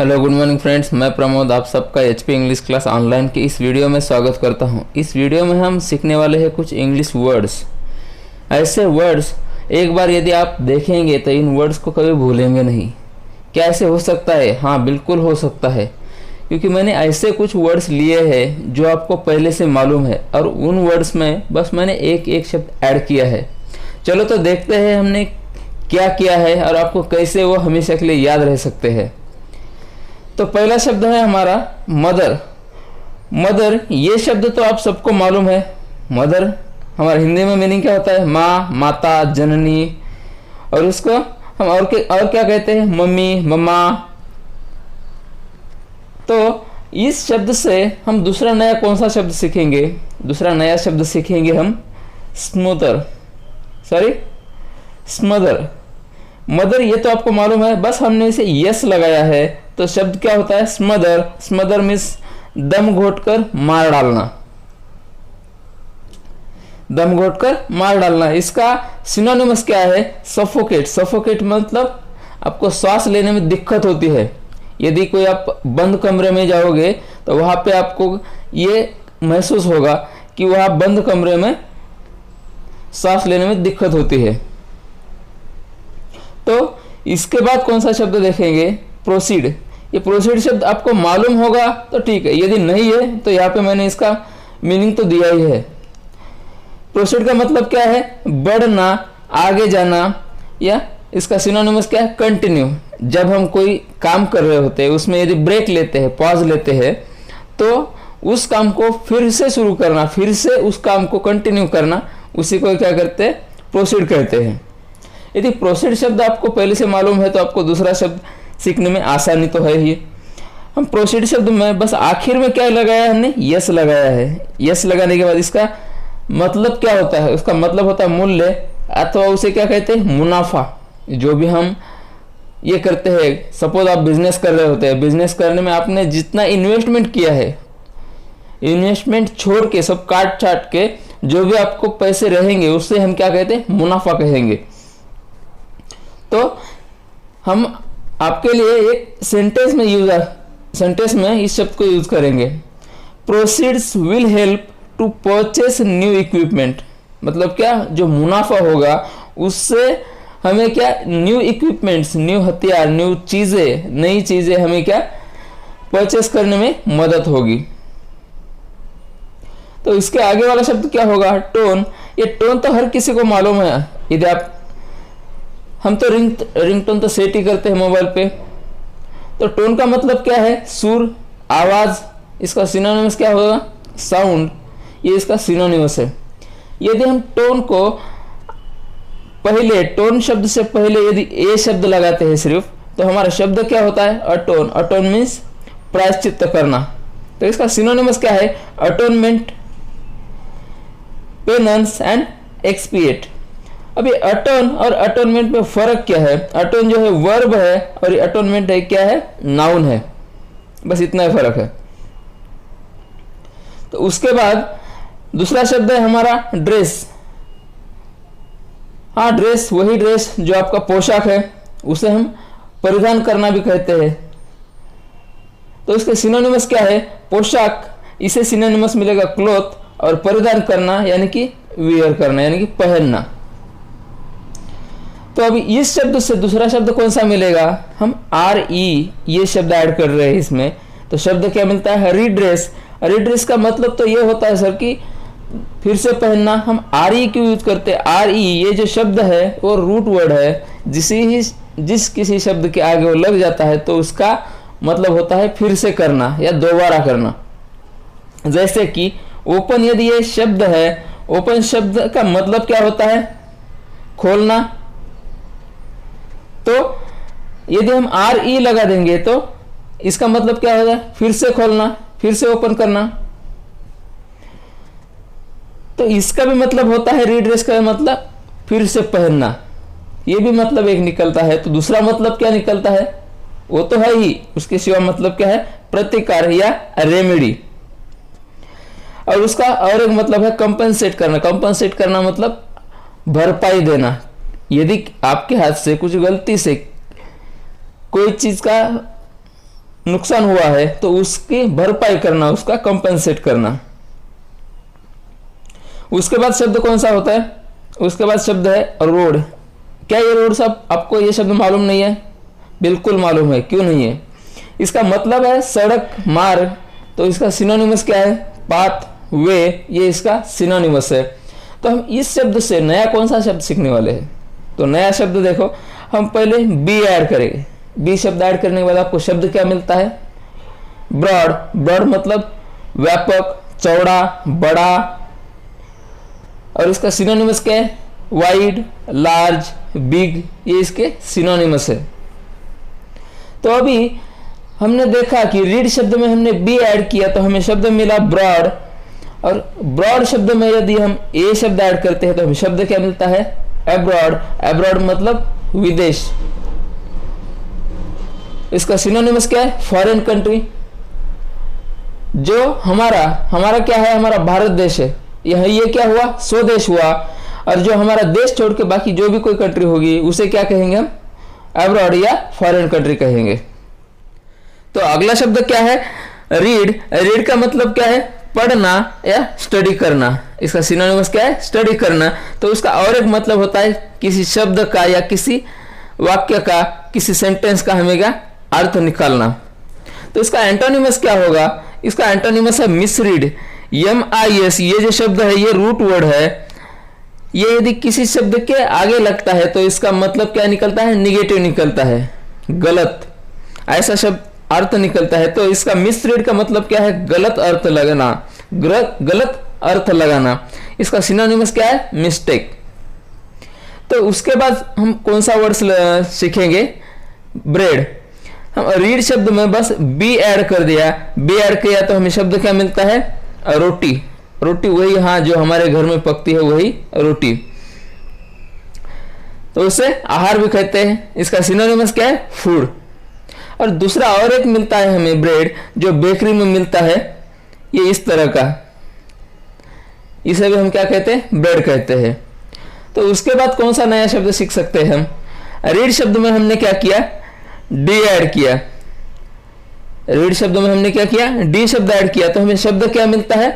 Hello good morning friends, मैं प्रमोद आप सबका एचपी इंग्लिश क्लास ऑनलाइन के इस वीडियो में स्वागत करता हूं। इस वीडियो में हम सीखने वाले हैं कुछ इंग्लिश वर्ड्स। ऐसे वर्ड्स एक बार यदि आप देखेंगे तो इन वर्ड्स को कभी भूलेंगे नहीं। क्या ऐसे हो सकता है? हाँ, बिल्कुल हो सकता है, क्योंकि मैंने ऐसे कुछ वर्ड्स लिए हैं जो आपको पहले से मालूम है और उन वर्ड्स में बस मैंने एक एक शब्द ऐड किया है। चलो तो देखते हैं हमने क्या किया है और आपको कैसे वो हमेशा के लिए याद रह सकते हैं। तो पहला शब्द है हमारा मदर। मदर ये शब्द तो आप सबको मालूम है। मदर हमारे हिंदी में मीनिंग क्या होता है? माँ, माता, जननी। और उसको हम और क्या कहते हैं? मम्मी, मम्मा। तो इस शब्द से हम दूसरा नया कौन सा शब्द सीखेंगे? दूसरा नया शब्द सीखेंगे हम स्मूदर, स्मदर। मदर ये तो आपको मालूम है, बस हमने इसे यस लगाया है तो शब्द क्या होता है? स्मदर। स्मदर मीन्स दम घोटकर मार डालना, दम घोटकर मार डालना। इसका सिनोनिमस क्या है? सफोकेट। सफोकेट मतलब आपको सांस लेने में दिक्कत होती है। यदि कोई आप बंद कमरे में जाओगे तो वहां पे आपको ये महसूस होगा कि वहां बंद कमरे में सांस लेने में दिक्कत होती है। तो इसके बाद कौन सा शब्द देखेंगे? प्रोसीड। ये प्रोसीड शब्द आपको मालूम होगा तो ठीक है, यदि नहीं है तो यहाँ पे मैंने इसका मीनिंग तो दिया ही है। प्रोसीड का मतलब क्या है? बढ़ना, आगे जाना। या इसका सिनोनिमस क्या है? कंटिन्यू। जब हम कोई काम कर रहे होते हैं उसमें यदि ब्रेक लेते हैं, पॉज लेते हैं, तो उस काम को फिर से शुरू करना, फिर से उस काम को कंटिन्यू करना, उसी को क्या करते हैं? प्रोसीड कहते हैं। यदि प्रोसीड शब्द आपको पहले से मालूम है तो आपको दूसरा शब्द सीखने में आसानी तो है ही। हम प्रोसीड शब्द में बस आखिर में क्या लगाया है? हमने यस लगाया है। यस लगाने के बाद इसका मतलब क्या होता है? उसका मतलब होता है मूल्य, अथवा उसे क्या कहते हैं? मुनाफा। जो भी हम ये करते हैं, सपोज आप बिजनेस कर रहे होते हैं, बिजनेस करने में आपने जितना इन्वेस्टमेंट किया है, इन्वेस्टमेंट छोड़ के सब काट छाट के जो भी आपको पैसे रहेंगे उससे हम क्या कहते हैं? मुनाफा कहेंगे। तो हम आपके लिए एक सेंटेंस में इस शब्द को यूज करेंगे। Proceeds will help to purchase new equipment. मतलब क्या? जो मुनाफा होगा उससे हमें क्या? न्यू इक्विपमेंट्स, न्यू हथियार, न्यू चीजें, नई चीजें हमें क्या? परचेस करने में मदद होगी। तो इसके आगे वाला शब्द क्या होगा? टोन। ये टोन तो हर किसी को मालूम है। यदि हम तो रिंगटोन तो सेट ही करते हैं मोबाइल पे। तो टोन का मतलब क्या है? सुर, आवाज। इसका सिनोनिमस क्या होगा? साउंड। ये इसका सिनोनिमस है। यदि हम टोन को पहले, टोन शब्द से पहले यदि ए शब्द लगाते हैं सिर्फ, तो हमारा शब्द क्या होता है? अटोन। अटोन मीन्स प्रायश्चित्त करना। तो इसका सिनोनिमस क्या है? Atonement, penance and expiate. अभी अटोन और अटोनमेंट में फर्क क्या है? अटोन जो है वर्ब है और अटोनमेंट है क्या है? नाउन है। बस इतना ही फर्क है। तो उसके बाद दूसरा शब्द है हमारा ड्रेस। हाँ, ड्रेस वही ड्रेस जो आपका पोशाक है, उसे हम परिधान करना भी कहते हैं। तो इसके सिनोनिमस क्या है? पोशाक। इसे सिनोनिमस मिलेगा क्लॉथ, और परिधान करना यानी कि वियर करना, यानी कि पहनना। तो अभी इस शब्द से दूसरा शब्द कौन सा मिलेगा? हम RE ये शब्द ऐड कर रहे हैं इसमें। तो शब्द क्या मिलता है? रिड्रेस। रिड्रेस का मतलब तो ये होता है सर कि फिर से पहनना। हम RE क्यों यूज करते हैं? RE ये जो शब्द है वो रूट वर्ड है। जिस किसी शब्द के आगे वो लग जाता है तो उसका मतलब होता है फिर से करना या दोबारा करना। जैसे कि ओपन, यदि ये शब्द है, ओपन शब्द का मतलब क्या होता है? खोलना। तो यदि हम RE लगा देंगे तो इसका मतलब क्या होगा? फिर से खोलना, फिर से ओपन करना। तो इसका भी मतलब होता है, रीड्रेस का मतलब फिर से पहनना। ये भी मतलब एक निकलता है। तो दूसरा मतलब क्या निकलता है? वो तो है ही, उसके सिवा मतलब क्या है? प्रतिकार या रेमेडी। और उसका और एक मतलब है कंपनसेट करना। कंपनसेट करना मतलब भरपाई देना। यदि आपके हाथ से कुछ गलती से कोई चीज का नुकसान हुआ है तो उसकी भरपाई करना, उसका कंपनसेट करना। उसके बाद शब्द कौन सा होता है? उसके बाद शब्द है रोड। क्या ये रोड सब आपको ये शब्द मालूम नहीं है? बिल्कुल मालूम है, क्यों नहीं है? इसका मतलब है सड़क, मार्ग। तो इसका सिनोनिमस क्या है? पाथ, वे, ये इसका सिनोनिमस है। तो हम इस शब्द से नया कौन सा शब्द सीखने वाले हैं? तो नया शब्द देखो, हम पहले बी ऐड करेंगे। बी शब्द ऐड करने के बाद आपको शब्द क्या मिलता है? ब्रॉड। ब्रॉड मतलब व्यापक, चौड़ा, बड़ा। और इसका सिनोनिमस क्या है? वाइड, लार्ज, बिग, ये इसके सिनोनिमस है। तो अभी हमने देखा कि रीड शब्द में हमने बी ऐड किया तो हमें शब्द मिला ब्रॉड। और ब्रॉड शब्द में यदि हम ए शब्द ऐड करते हैं तो हमें शब्द क्या मिलता है? एब्रॉड। एब्रॉड मतलब विदेश। इसका सिनोनिमस क्या है? Foreign country. जो हमारा क्या है? हमारा भारत देश है, ये क्या हुआ? स्वदेश हुआ। और जो हमारा देश छोड़ के बाकी जो भी कोई कंट्री होगी उसे क्या कहेंगे हम? एब्रॉड या फॉरेन कंट्री कहेंगे। तो अगला शब्द क्या है? रीड। रीड का मतलब क्या है? पढ़ना या स्टडी करना। इसका सिनोनिमस क्या है? स्टडी करना। तो उसका और एक मतलब होता है किसी शब्द का या किसी वाक्य का, किसी सेंटेंस का हमें क्या अर्थ निकालना। तो इसका एंटोनिमस क्या होगा? इसका एंटोनिमस है मिसरीड। MIS, ये जो शब्द है ये रूट वर्ड है। ये यदि किसी शब्द के आगे लगता है तो इसका मतलब क्या निकलता है? निगेटिव निकलता है, गलत, ऐसा शब्द अर्थ निकलता है। तो इसका मिसरीड का मतलब क्या है? गलत अर्थ लगाना, गलत अर्थ लगाना। इसका सिनोनिमस क्या है? मिस्टेक। तो उसके बाद हम कौन सा वर्ड सीखेंगे? ब्रेड। हम रीड शब्द में बस बी ऐड कर दिया। बी ऐड किया तो हमें शब्द क्या मिलता है? रोटी। रोटी वही, हाँ, जो हमारे घर में पकती है वही रोटी। तो उसे आहार भी कहते हैं। इसका सिनोनिमस क्या है? फूड। और दूसरा और एक मिलता है हमें ब्रेड, जो बेकरी में मिलता है, ये इस तरह का, इसे भी हम क्या कहते हैं? ब्रेड कहते हैं। तो उसके बाद कौन सा नया शब्द सीख सकते हैं हम? रीड शब्द में हमने क्या किया? डी ऐड किया। रीड शब्द में हमने क्या किया? डी शब्द ऐड किया। तो हमें शब्द क्या मिलता है?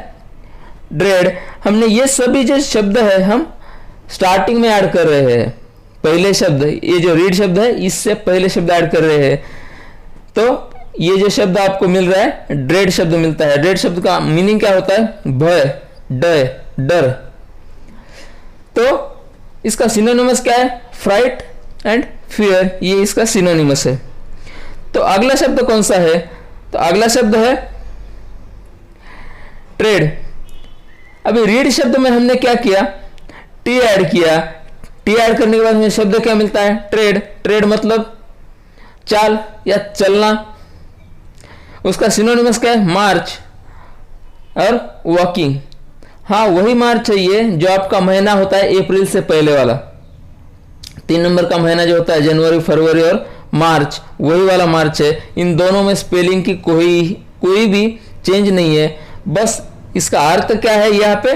ड्रेड। हमने ये सभी जो शब्द है हम स्टार्टिंग में ऐड कर रहे हैं। पहले शब्द, ये जो रीड शब्द है इससे पहले शब्द ऐड कर रहे हैं। तो ये जो शब्द आपको मिल रहा है ड्रेड शब्द मिलता है। ड्रेड शब्द का मीनिंग क्या होता है? भय, डर। तो इसका सिनोनिमस क्या है? फ्राइट एंड फियर, ये इसका सिनोनिमस है। तो अगला शब्द कौन सा है? तो अगला शब्द है ट्रेड। अभी रीड शब्द में हमने क्या किया? टी ऐड किया। टी ऐड करने के बाद हमें शब्द क्या मिलता है? ट्रेड। ट्रेड मतलब चाल या चलना। उसका सिनोनिमस क्या है? मार्च और वॉकिंग। हाँ, वही मार्च चाहिए जो आपका महीना होता है अप्रैल से पहले वाला। 3 नंबर का महीना जो होता है जनवरी, फरवरी और मार्च, वही वाला मार्च है। इन दोनों में स्पेलिंग की कोई भी चेंज नहीं है। बस इसका अर्थ क्या है? यहाँ पे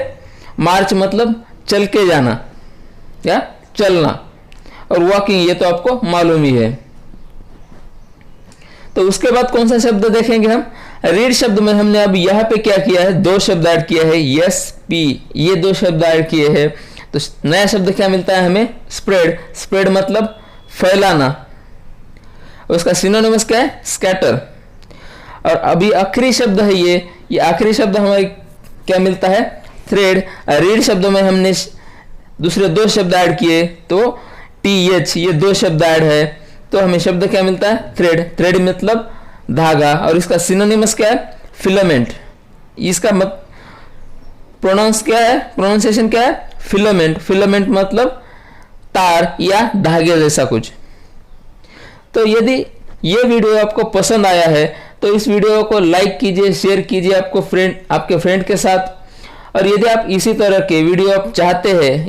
मार्च मतलब चल के जाना या चलना, और वॉकिंग ये तो आपको मालूम ही है। तो उसके बाद कौन सा शब्द देखेंगे हम? रीड शब्द में हमने अब यहाँ पे क्या किया है? 2 शब्द ऐड किया है, यस, पी, ये 2 शब्द ऐड किए हैं। तो नया शब्द क्या मिलता है हमें? स्प्रेड। स्प्रेड मतलब फैलाना। उसका सिनोनिमस क्या है? स्कैटर। और अभी आखिरी शब्द है ये आखिरी शब्द हमें क्या मिलता है? थ्रेड। रीड शब्द में हमने दूसरे 2 शब्द ऐड किए तो TH, ये 2 शब्द ऐड है तो हमें शब्द क्या मिलता है? थ्रेड। थ्रेड मतलब धागा। और इसका सिनोनिमस क्या है? फिलामेंट। इसका प्रोनाउंस क्या है? प्रोनाउंसिएशन क्या है? फिलामेंट। फिलामेंट मतलब तार या धागे जैसा कुछ। तो यदि ये वीडियो आपको पसंद आया है तो इस वीडियो को लाइक कीजिए, शेयर कीजिए आपके फ्रेंड के साथ। और यदि आप इसी तरह के वीडियो आप चाहते हैं,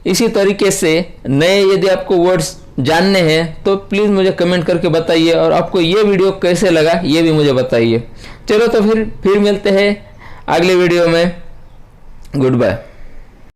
इसी तरीके से नए यदि आपको वर्ड्स जानने हैं तो प्लीज़ मुझे कमेंट करके बताइए। और आपको ये वीडियो कैसे लगा ये भी मुझे बताइए। चलो तो फिर मिलते हैं अगले वीडियो में। Good bye.